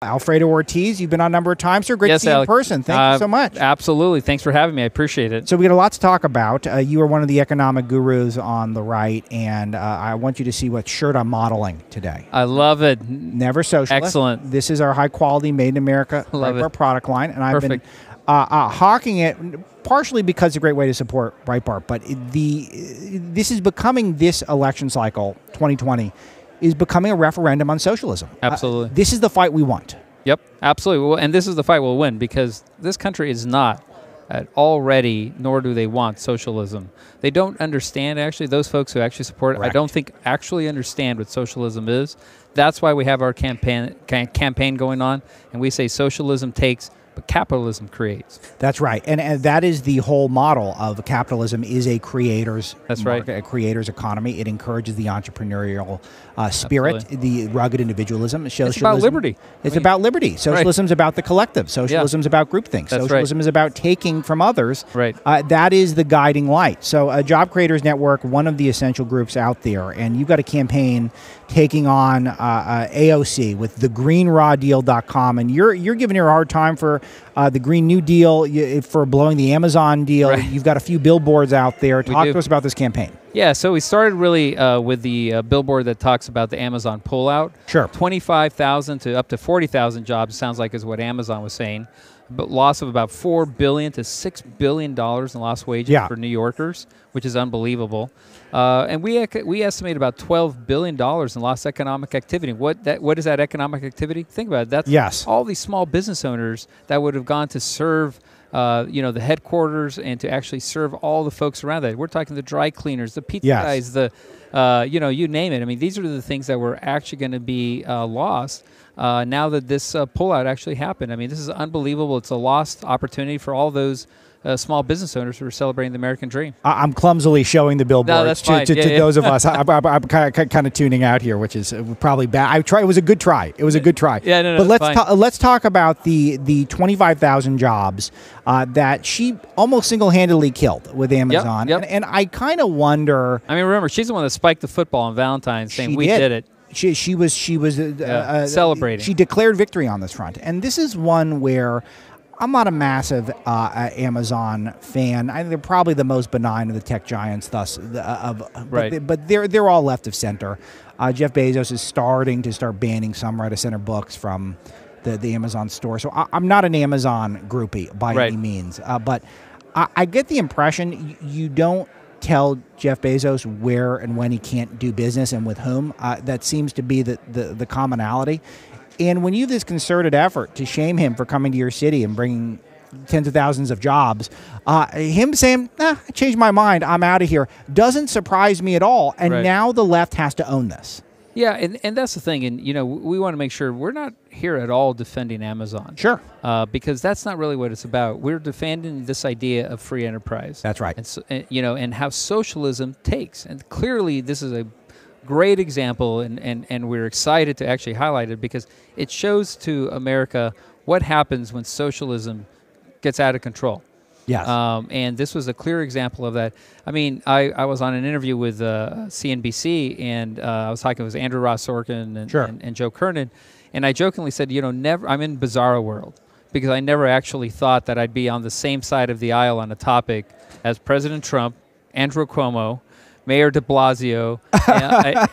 Alfredo Ortiz, you've been on a number of times, sir. Great to see you in person. Thank you so much. Absolutely. Thanks for having me. I appreciate it. So we got a lot to talk about. You are one of the economic gurus on the right, and I want you to see what shirt I'm modeling today. I love it. Never socialist. Excellent. This is our high-quality, made-in-America Breitbart product line, and I've been hawking it partially because it's a great way to support Breitbart, but this is becoming, this election cycle, 2020, is becoming a referendum on socialism. Absolutely. This is the fight we want. Yep, absolutely. Well, and this is the fight we'll win, because this country is not all ready, nor do they want socialism. They don't understand, actually, those folks who actually support it, I don't think actually understand what socialism is. That's why we have our campaign going on, and we say socialism takes, but capitalism creates. That's right, and that is the whole model of capitalism, is a creator's market, a creator's economy. It encourages the entrepreneurial spirit, the rugged individualism. Socialism, it's about liberty. It's about liberty. Socialism is about the collective. Socialism is about groupthink. Socialism is about taking from others. That is the guiding light. So Job Creators Network, one of the essential groups out there, and you've got a campaign taking on AOC with thegreenrawdeal.com, and you're giving her a hard time for the Green New Deal, for blowing the Amazon deal. You've got a few billboards out there. Talk to us about this campaign. Yeah, so we started really with the billboard that talks about the Amazon pullout. Sure. 25,000 to up to 40,000 jobs, sounds like is what Amazon was saying. But loss of about $4 billion to $6 billion in lost wages for New Yorkers, which is unbelievable. And we estimate about $12 billion in lost economic activity. What is that economic activity? Think about it. That's all these small business owners that would have gone to serve the headquarters and to actually serve all the folks around that. We're talking the dry cleaners, the pizza guys, you name it. I mean, these are the things that were actually going to be lost now that this pullout actually happened. I mean, this is unbelievable. It's a lost opportunity for all those small business owners who are celebrating the American dream. I'm clumsily showing the billboards to those of us. I'm kind of tuning out here, which is probably bad. It was a good try. It was a good try. Yeah, no, but let's talk about the 25,000 jobs that she almost single-handedly killed with Amazon. And I kind of wonder. I mean, remember, she's the one that spiked the football on Valentine's, saying we did it. She was celebrating. She declared victory on this front, and this is one where I'm not a massive Amazon fan. They're probably the most benign of the tech giants, but they're all left of center. Jeff Bezos is starting to banning some right of center books from the Amazon store. So I'm not an Amazon groupie by any means, but I get the impression you don't tell Jeff Bezos where and when he can't do business and with whom. That seems to be the commonality. And when you have this concerted effort to shame him for coming to your city and bringing tens of thousands of jobs, him saying, I changed my mind, I'm out of here, doesn't surprise me at all. And now the left has to own this. Yeah, and that's the thing. And, we want to make sure we're not here at all defending Amazon. Sure. Because that's not really what it's about. We're defending this idea of free enterprise. That's right. And, and how socialism takes. And clearly this is a great example, and we're excited to actually highlight it because it shows to America what happens when socialism gets out of control. Yes. And this was a clear example of that. I mean, I was on an interview with CNBC, and I was talking with Andrew Ross Sorkin and Joe Kernan, and I jokingly said, I'm in bizarro world because I never actually thought that I'd be on the same side of the aisle on a topic as President Trump, Andrew Cuomo, Mayor de Blasio,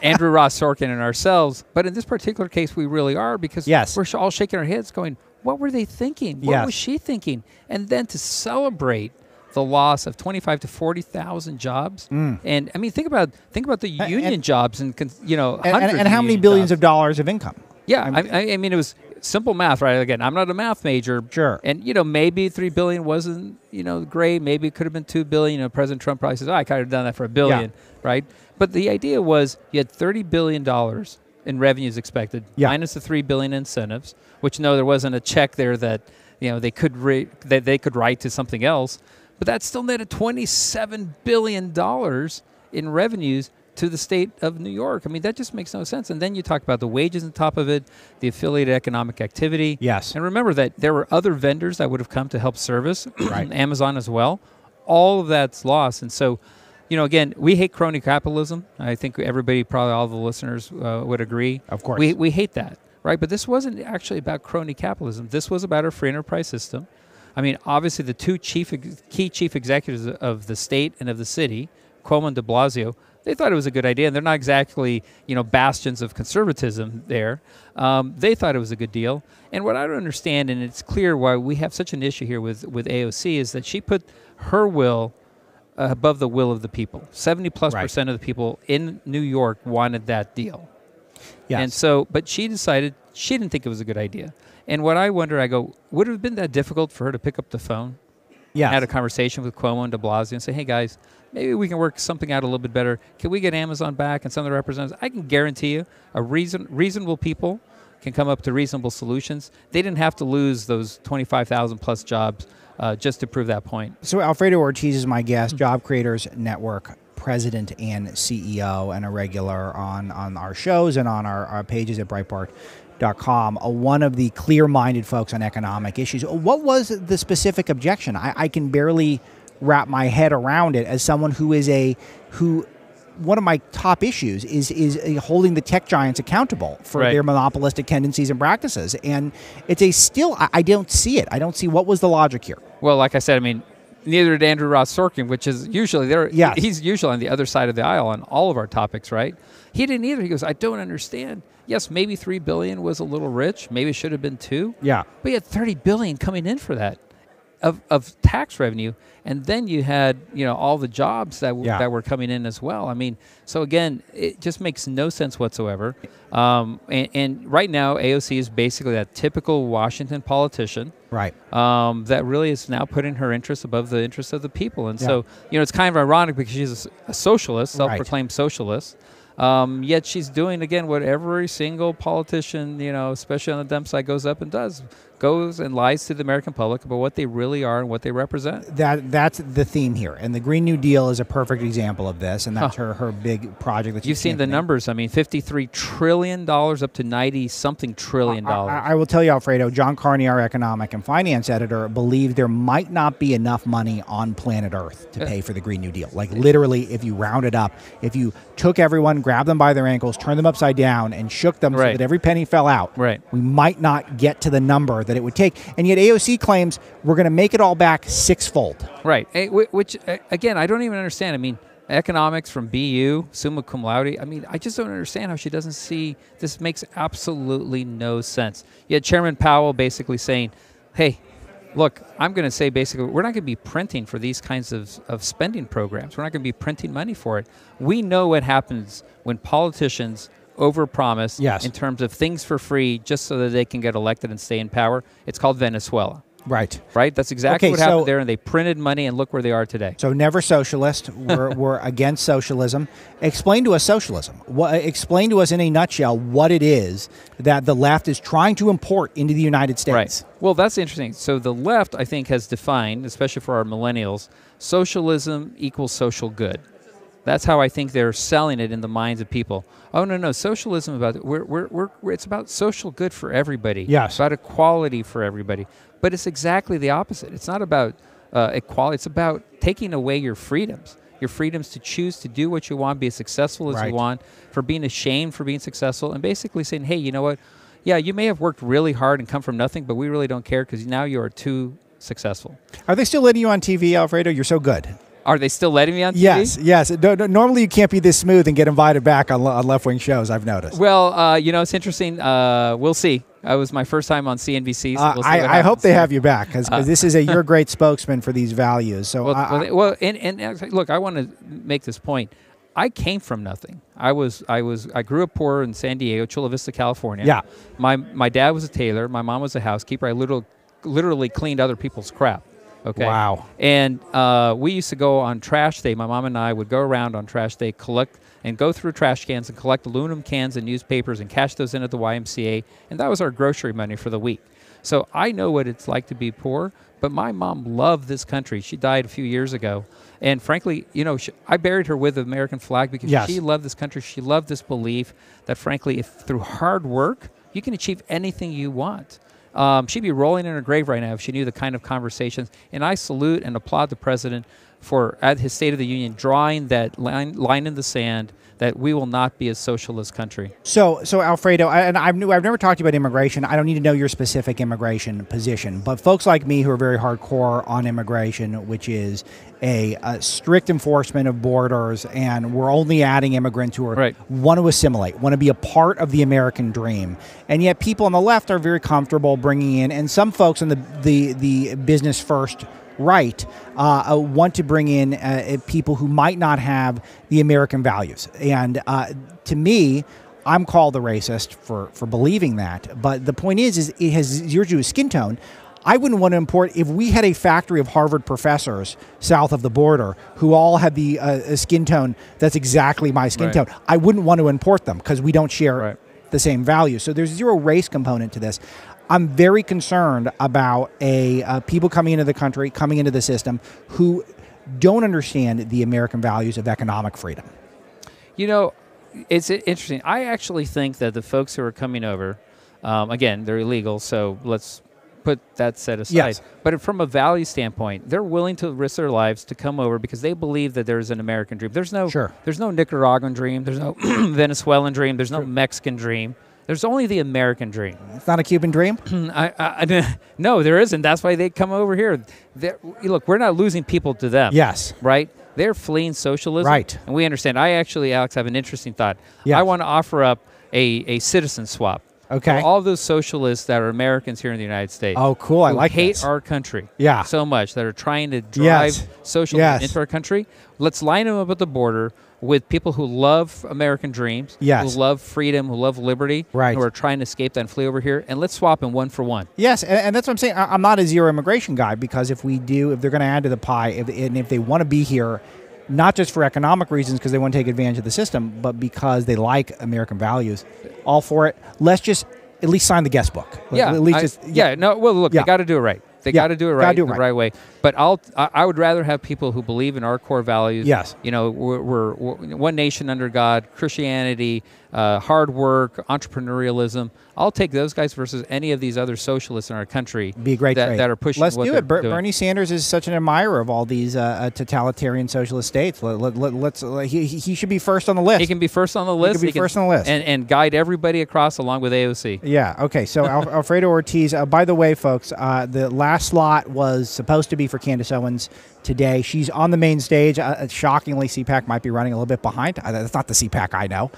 Andrew Ross Sorkin, and ourselves. But in this particular case, we really are, because we're all shaking our heads going, what were they thinking? What was she thinking? And then to celebrate the loss of 25 to 40,000 jobs. And I mean, think about the union jobs and hundreds and how many billions of dollars of income. Yeah, I mean, it was simple math, right? Again, I'm not a math major. Sure. And, maybe $3 billion wasn't, great. Maybe it could have been $2 billion. President Trump probably says, I could have done that for $1 billion, right? But the idea was you had $30 billion in revenues expected, minus the $3 billion incentives, which there wasn't a check there that, they could write to something else. But that still netted $27 billion in revenues to the state of New York. I mean, that just makes no sense. And then you talk about the wages on top of it, the affiliated economic activity. Yes. And remember that there were other vendors that would have come to help service, Amazon as well. All of that's lost. And so, again, we hate crony capitalism. I think everybody, probably all the listeners would agree. Of course. We hate that. right? But this wasn't actually about crony capitalism. This was about a free enterprise system. I mean, obviously, the two key chief executives of the state and of the city, Cuomo and de Blasio, they thought it was a good idea. And they're not exactly, bastions of conservatism there. They thought it was a good deal. And what I don't understand, and it's clear why we have such an issue here with AOC, is that she put her will above the will of the people. 70+% of the people in New York wanted that deal. Yes. And so, but she decided she didn't think it was a good idea. And what I wonder, I go, would it have been that difficult for her to pick up the phone? Yeah. Had a conversation with Cuomo and de Blasio and say, hey, guys, maybe we can work something out a little bit better. Can we get Amazon back and some of the representatives? I can guarantee you reasonable people can come up to reasonable solutions. They didn't have to lose those 25,000 plus jobs just to prove that point. So Alfredo Ortiz is my guest, Job Creators Network president and CEO, and a regular on our shows and on our pages at Breitbart.com. One of the clear-minded folks on economic issues. What was the specific objection? I can barely wrap my head around it as someone who one of my top issues is holding the tech giants accountable for their monopolistic tendencies and practices. And it's I don't see it. I don't see what was the logic here. Well, like I said, I mean, neither did Andrew Ross Sorkin, which is usually there. Yeah. He's usually on the other side of the aisle on all of our topics, right? He didn't either. He goes, I don't understand. Yes, maybe $3 billion was a little rich. Maybe it should have been $2 billion. Yeah. But you had $30 billion coming in for that of tax revenue, and then you had all the jobs that were coming in as well. I mean, so again, it just makes no sense whatsoever. And right now, AOC is basically that typical Washington politician, right? That really is now putting her interests above the interests of the people. And so it's kind of ironic because she's a socialist, self-proclaimed socialist. Yet she's doing, again, what every single politician, especially on the Dem side, goes up and does. Goes and lies to the American public about what they really are and what they represent. That's the theme here. And the Green New Deal is a perfect example of this, and that's her big project that you've seen the numbers. I mean, $53 trillion up to 90-something trillion dollars. I will tell you, Alfredo, John Carney, our economic and finance editor, believes there might not be enough money on planet Earth to pay for the Green New Deal. Like literally, if you round it up, if you took everyone, grabbed them by their ankles, turned them upside down, and shook them so that every penny fell out, we might not get to the number that it would take. And yet AOC claims we're going to make it all back sixfold. Right. Which, again, I don't even understand. I mean, economics from BU, summa cum laude. I mean, I just don't understand how she doesn't see this. Makes absolutely no sense. You had Chairman Powell basically saying, hey, look, I'm going to say basically we're not going to be printing for these kinds of spending programs. We're not going to be printing money for it. We know what happens when politicians overpromise in terms of things for free just so that they can get elected and stay in power. It's called Venezuela. Right. That's exactly what happened there, and they printed money, and look where they are today. So never socialist. We're against socialism. Explain to us socialism. Explain to us in a nutshell what it is that the left is trying to import into the United States. Right. Well, that's interesting. So the left, I think, has defined, especially for our millennials, socialism equals social good. That's how I think they're selling it in the minds of people. Oh no, socialism it's about social good for everybody. Yes, it's about equality for everybody. But it's exactly the opposite. It's not about equality. It's about taking away your freedoms to choose to do what you want, be as successful as you want, for being ashamed for being successful, and basically saying, hey, you know what? Yeah, you may have worked really hard and come from nothing, but we really don't care because now you are too successful. Are they still letting you on TV, Alfredo? You're so good. Are they still letting me on TV? Yes. Normally you can't be this smooth and get invited back on left-wing shows, I've noticed. Well, it's interesting. We'll see. It was my first time on CNBC. So we'll see I hope they have you back because this is you're a great spokesman for these values. So look, I want to make this point. I came from nothing. I grew up poor in San Diego, Chula Vista, California. Yeah. My dad was a tailor. My mom was a housekeeper. I literally cleaned other people's crap. Okay. Wow. And we used to go on trash day. My mom and I would go around on trash day, collect and go through trash cans and collect aluminum cans and newspapers and cash those in at the YMCA. And that was our grocery money for the week. So I know what it's like to be poor, but my mom loved this country. She died a few years ago. And frankly, I buried her with the American flag because she loved this country. She loved this belief that, frankly, if through hard work, you can achieve anything you want. She'd be rolling in her grave right now if she knew the kind of conversations. And I salute and applaud the president for, at his State of the Union, drawing that line in the sand that we will not be a socialist country. So Alfredo, I've never talked to you about immigration. I don't need to know your specific immigration position, but folks like me who are very hardcore on immigration, which is a strict enforcement of borders, and we're only adding immigrants who are want to assimilate, want to be a part of the American dream, and yet people on the left are very comfortable bringing in, and some folks in the business first right want to bring in people who might not have the American values. And to me, I'm called a racist for believing that. But the point is it has zero to do with skin tone. I wouldn't want to import, if we had a factory of Harvard professors south of the border who all had the skin tone that's exactly my skin tone, I wouldn't want to import them because we don't share the same values. So there's zero race component to this. I'm very concerned about people coming into the country, coming into the system, who don't understand the American values of economic freedom. You know, it's interesting. I actually think that the folks who are coming over, again, they're illegal, so let's put that set aside. Yes. But from a value standpoint, they're willing to risk their lives to come over because they believe that there's an American dream. There's no Nicaraguan dream. There's no Venezuelan dream. There's no Mexican dream. There's only the American dream. It's not a Cuban dream? No, there isn't. That's why they come over here. Look, we're not losing people to them. Yes. Right? They're fleeing socialism. Right. And we understand. I actually, Alex, have an interesting thought. Yes. I want to offer up a citizen swap. Okay. For all those socialists that are Americans here in the United States. Oh, cool. I like hate this. our country so much, that are trying to drive socialism into our country. Let's line them up at the border with people who love American dreams, who love freedom, who love liberty, who are trying to escape that and flee over here, and let's swap them one for one. Yes, and that's what I'm saying. I'm not a zero immigration guy because if they're going to add to the pie, if they want to be here, not just for economic reasons because they want to take advantage of the system, but because they like American values, all for it. Let's just at least sign the guest book. Well, look, they got to do it right. They got to do it right the right way. But I would rather have people who believe in our core values. Yes. You know, we're one nation under God, Christianity, hard work, entrepreneurialism. I'll take those guys versus any of these other socialists in our country. Be a great trade. That are pushing. Let's what do it. doing. Bernie Sanders is such an admirer of all these totalitarian socialist states. He should be first on the list. He can be first on the list. He can be first on the list. And guide everybody across along with AOC. Yeah. Okay. So Alfredo Ortiz. By the way, folks, the last slot was supposed to be for Candace Owens today. She's on the main stage. Shockingly, CPAC might be running a little bit behind. That's not the CPAC I know.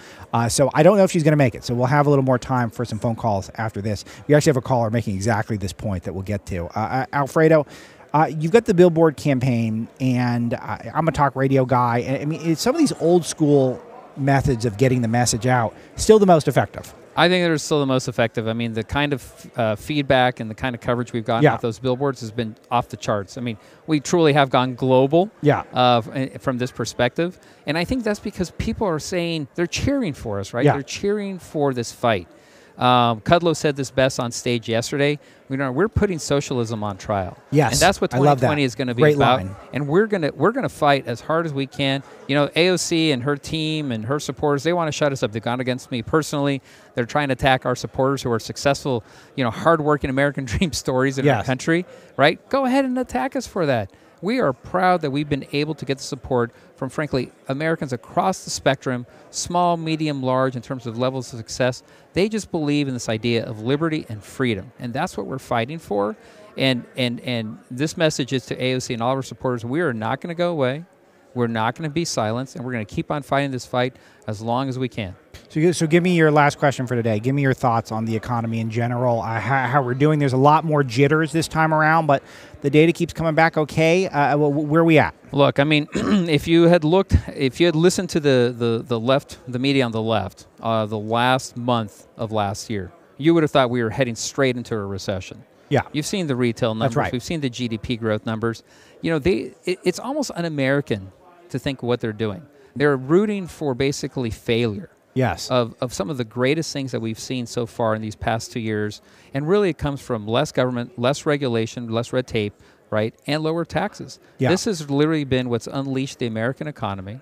So I don't know if she's going to make it. So we'll have a little more time for some phone calls after this. We actually have a caller making exactly this point that we'll get to. Alfredo, you've got the Billboard campaign, and I'm a talk radio guy. I mean, some of these old school methods of getting the message out still the most effective. I think they're still the most effective. I mean, the kind of feedback and the kind of coverage we've gotten off those billboards has been off the charts. I mean, we truly have gone global from this perspective. And I think that's because people are saying, they're cheering for us, right? They're cheering for this fight. Kudlow said this best on stage yesterday. We're putting socialism on trial. Yes, and that's what 2020 is going to be Great about. line. And we're gonna fight as hard as we can. You know, AOC and her team and her supporters, they want to shut us up. They've gone against me personally. They're trying to attack our supporters who are successful, hardworking American dream stories in our country. Right? Go ahead and attack us for that. We are proud that we've been able to get the support from, frankly, Americans across the spectrum, small, medium, large, in terms of levels of success. They just believe in this idea of liberty and freedom, and that's what we're fighting for. And this message is to AOC and all of our supporters. We are not going to go away. We're not going to be silenced, and we're going to keep on fighting this fight as long as we can. So give me your last question for today. Give me your thoughts on the economy in general, how we're doing. There's a lot more jitters this time around, but the data keeps coming back okay. Where are we at? Look, I mean, if you had listened to the media on the left, the last month of last year, you would have thought we were heading straight into a recession. Yeah. You've seen the retail numbers. That's right. We've seen the GDP growth numbers. It's almost un-American to think what they're doing. They're rooting for basically failure. Yes. Of some of the greatest things that we've seen so far in these past 2 years. And really it comes from less government, less regulation, less red tape, right, and lower taxes. Yeah. This has literally been what's unleashed the American economy.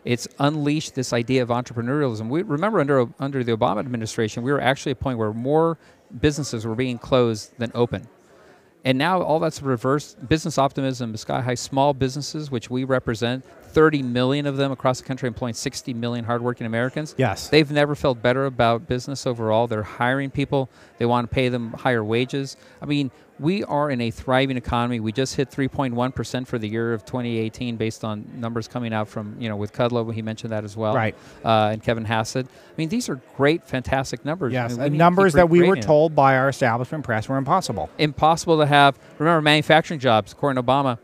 It's unleashed this idea of entrepreneurialism. We remember under the Obama administration, we were actually at a point where more businesses were being closed than open. And now all that's reversed. Business optimism is sky high. Small businesses, which we represent, 30 million of them across the country, employing 60 million hardworking Americans. Yes. They've never felt better about business overall. They're hiring people. They want to pay them higher wages. I mean, we are in a thriving economy. We just hit 3.1% for the year of 2018 based on numbers coming out from, with Kudlow. He mentioned that as well. Right. And Kevin Hassett. I mean, these are great, fantastic numbers. Yes, I mean, numbers that we were told by our establishment press were impossible. Impossible to have. Remember, manufacturing jobs, according to Obama,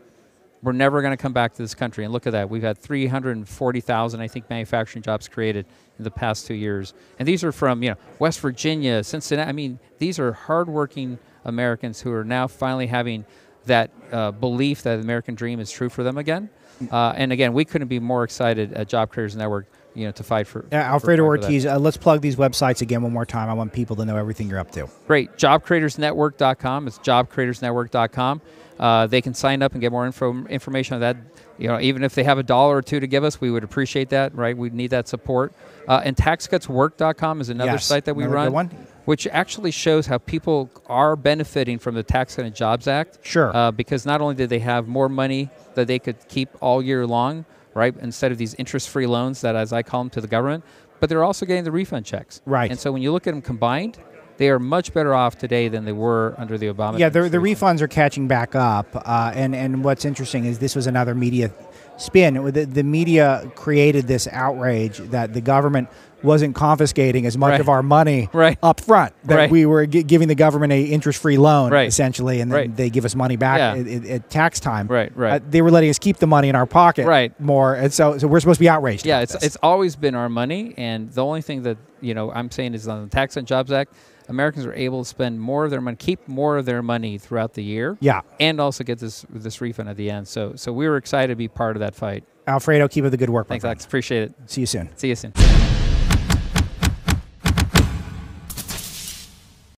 we're never going to come back to this country. And look at that. We've had 340,000, I think, manufacturing jobs created in the past 2 years. And these are from, West Virginia, Cincinnati. I mean, these are hardworking Americans who are now finally having that belief that the American dream is true for them again. And again, we couldn't be more excited at Job Creators Network, to fight for. Alfredo Ortiz, let's plug these websites again one more time. I want people to know everything you're up to. Great. JobCreatorsNetwork.com. It's JobCreatorsNetwork.com. They can sign up and get more information on that. Even if they have $1 or $2 to give us, we would appreciate that, right? We need that support. And TaxCutsWork.com is another site that we run, which actually shows how people are benefiting from the Tax Cut and Jobs Act. Sure. Because not only did they have more money that they could keep all year long, right, instead of these interest-free loans that, as I call them, to the government, but they're also getting the refund checks. Right. And so when you look at them combined, they are much better off today than they were under the Obama. Yeah, the refunds are catching back up. And what's interesting is this was another media spin. The media created this outrage that the government wasn't confiscating as much of our money up front, that we were giving the government a interest-free loan, essentially, and then they give us money back at tax time. They were letting us keep the money in our pocket more, and so we're supposed to be outraged. Yeah, it's always been our money, and the only thing that I'm saying is on the Tax and Jobs Act, Americans are able to spend more of their money, keep more of their money throughout the year, and also get this refund at the end. So we were excited to be part of that fight. Alfredo, keep up the good work. Thanks, Alex. Appreciate it. See you soon. See you soon.